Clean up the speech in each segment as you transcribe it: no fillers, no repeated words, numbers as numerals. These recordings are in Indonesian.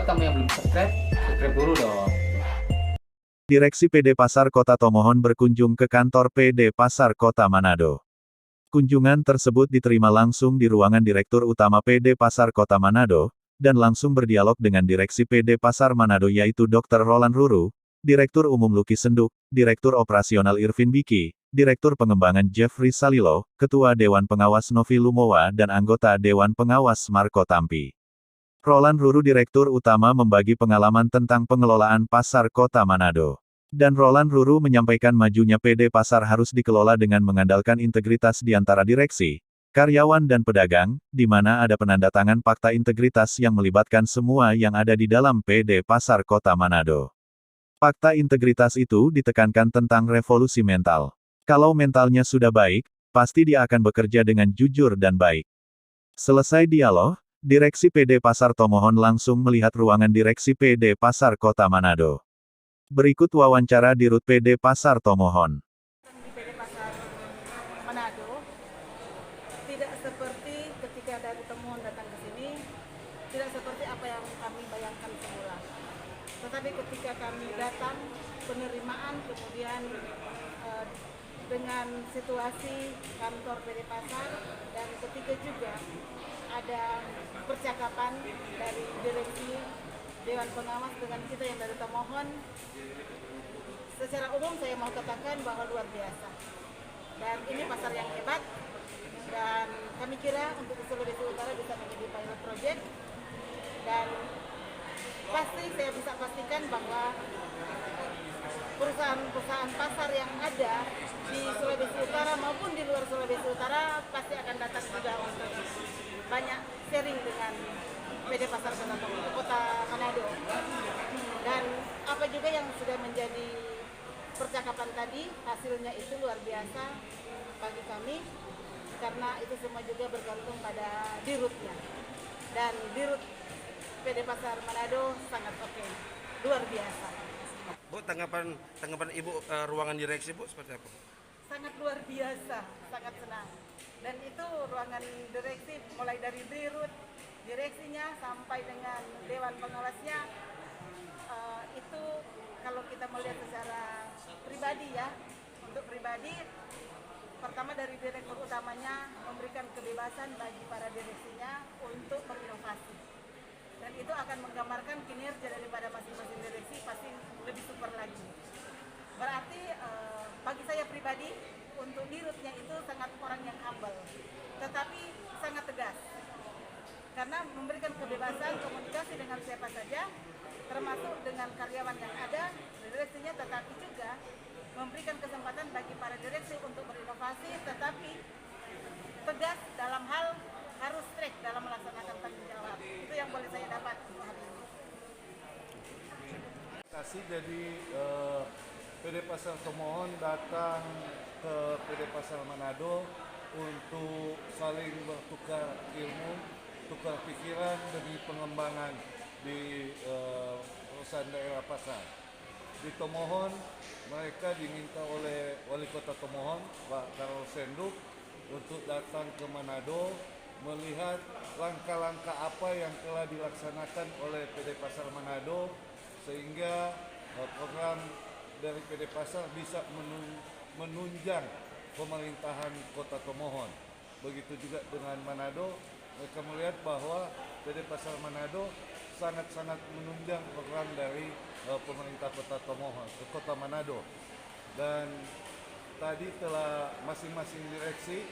buat kamu yang belum subscribe, subscribe dulu dong. Direksi PD Pasar Kota Tomohon berkunjung ke kantor PD Pasar Kota Manado. Kunjungan tersebut diterima langsung di ruangan Direktur Utama PD Pasar Kota Manado, dan langsung berdialog dengan Direksi PD Pasar Manado yaitu Dr. Roland Ruru, Direktur Umum Luki Senduk, Direktur Operasional Irvin Biki, Direktur Pengembangan Jeffrey Salilo, Ketua Dewan Pengawas Novi Lumowa dan anggota Dewan Pengawas Marco Tampi. Roland Ruru Direktur Utama membagi pengalaman tentang pengelolaan pasar Kota Manado. Dan Roland Ruru menyampaikan majunya PD Pasar harus dikelola dengan mengandalkan integritas di antara direksi, karyawan dan pedagang, di mana ada penandatangan fakta integritas yang melibatkan semua yang ada di dalam PD Pasar Kota Manado. Fakta integritas itu ditekankan tentang revolusi mental. Kalau mentalnya sudah baik, pasti dia akan bekerja dengan jujur dan baik. Selesai dialog, Direksi PD Pasar Tomohon langsung melihat ruangan Direksi PD Pasar Kota Manado. Berikut wawancara di Rut PD Pasar Tomohon. Di PD Pasar Manado, tidak seperti ketika dari Tomohon datang ke sini, tidak seperti apa yang kami bayangkan semula. Tetapi ketika kami datang, penerimaan kemudian dengan situasi kantor PD Pasar, dan ketiga juga ada percakapan dari direksi Dewan Pengawas dengan kita yang dari Tomohon. Secara umum saya mau katakan bahwa luar biasa. Dan ini pasar yang hebat, dan kami kira untuk Sulawesi Utara bisa menjadi pilot project, dan pasti saya bisa pastikan bahwa perusahaan-perusahaan pasar yang ada di Sulawesi Utara maupun di luar Sulawesi Utara pasti akan datang juga untuk banyak sharing dengan PD Pasar Kota Manado. Dan apa juga yang sudah menjadi percakapan tadi, hasilnya itu luar biasa bagi kami, karena itu semua juga bergantung pada dirutnya. Dan dirut PD Pasar Manado sangat oke, luar biasa. Bu, tanggapan Ibu ruangan direksi Bu seperti apa? Sangat luar biasa, sangat senang. Dan itu ruangan direksi mulai dari dirut, direksinya sampai dengan dewan pengawasnya, itu kalau kita melihat secara pribadi ya, untuk pribadi, pertama dari direktur utamanya memberikan kebebasan bagi para direksinya untuk berinovasi. Dan itu akan menggambarkan kinerja daripada masing-masing direksi pasti lebih super lagi. Berarti bagi saya pribadi, untuk dirutnya itu sangat orang yang humble, tetapi sangat tegas. Karena memberikan kebebasan komunikasi dengan siapa saja, termasuk dengan karyawan yang ada, direksinya, tetapi juga memberikan kesempatan bagi para direksi untuk berinovasi, tetapi tegas dalam hal harus strict dalam melaksanakan tanggung jawab. Itu yang boleh saya dapat hari ini. Jadi PD Pasar Tomohon datang ke PD Pasar Manado untuk saling bertukar ilmu, tukar pikiran demi pengembangan di perusahaan daerah pasar. Di Tomohon, mereka diminta oleh Wali Kota Tomohon, Pak Karol Senduk, untuk datang ke Manado melihat langkah-langkah apa yang telah dilaksanakan oleh PD Pasar Manado sehingga program dari PD Pasar bisa menunjang pemerintahan Kota Tomohon. Begitu juga dengan Manado, mereka melihat bahwa PD Pasar Manado sangat-sangat menunjang program dari pemerintah Kota Tomohon, Kota Manado. Dan tadi telah masing-masing direksi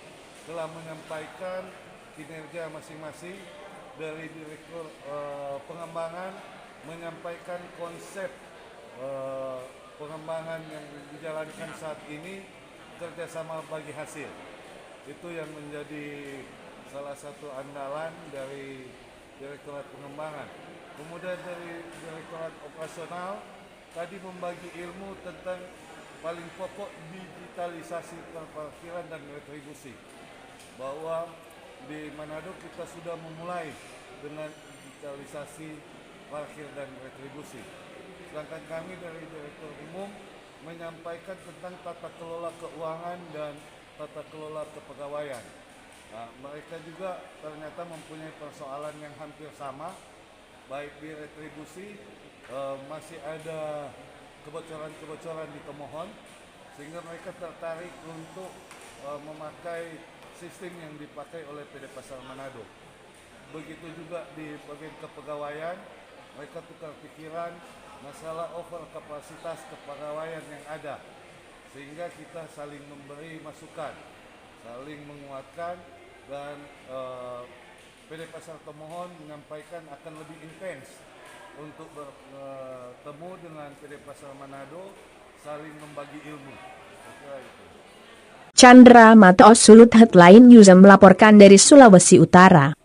telah menyampaikan kinerja masing-masing. Dari direktur pengembangan menyampaikan konsep pengembangan yang dijalankan saat ini, kerjasama bagi hasil. Itu yang menjadi salah satu andalan dari Direktorat Pengembangan. Kemudian dari Direktorat Operasional tadi membagi ilmu tentang paling pokok digitalisasi perparkiran dan retribusi. Bahwa di Manado kita sudah memulai dengan digitalisasi parkir dan retribusi. Sedangkan kami dari Direktur Umum menyampaikan tentang tata kelola keuangan dan tata kelola kepegawaian. Nah, mereka juga ternyata mempunyai persoalan yang hampir sama baik di retribusi, masih ada kebocoran-kebocoran di Tomohon, sehingga mereka tertarik untuk memakai sistem yang dipakai oleh PD Pasar Manado. Begitu juga di bagian kepegawaian, mereka tukar pikiran masalah over kapasitas kepegawaian yang ada, sehingga kita saling memberi masukan, saling menguatkan, dan PD Pasar Tomohon menyampaikan akan lebih intens untuk bertemu dengan PD Pasar Manado, saling membagi ilmu. Saya kira itu. Chandra Mata Sulut Headline News melaporkan dari Sulawesi Utara.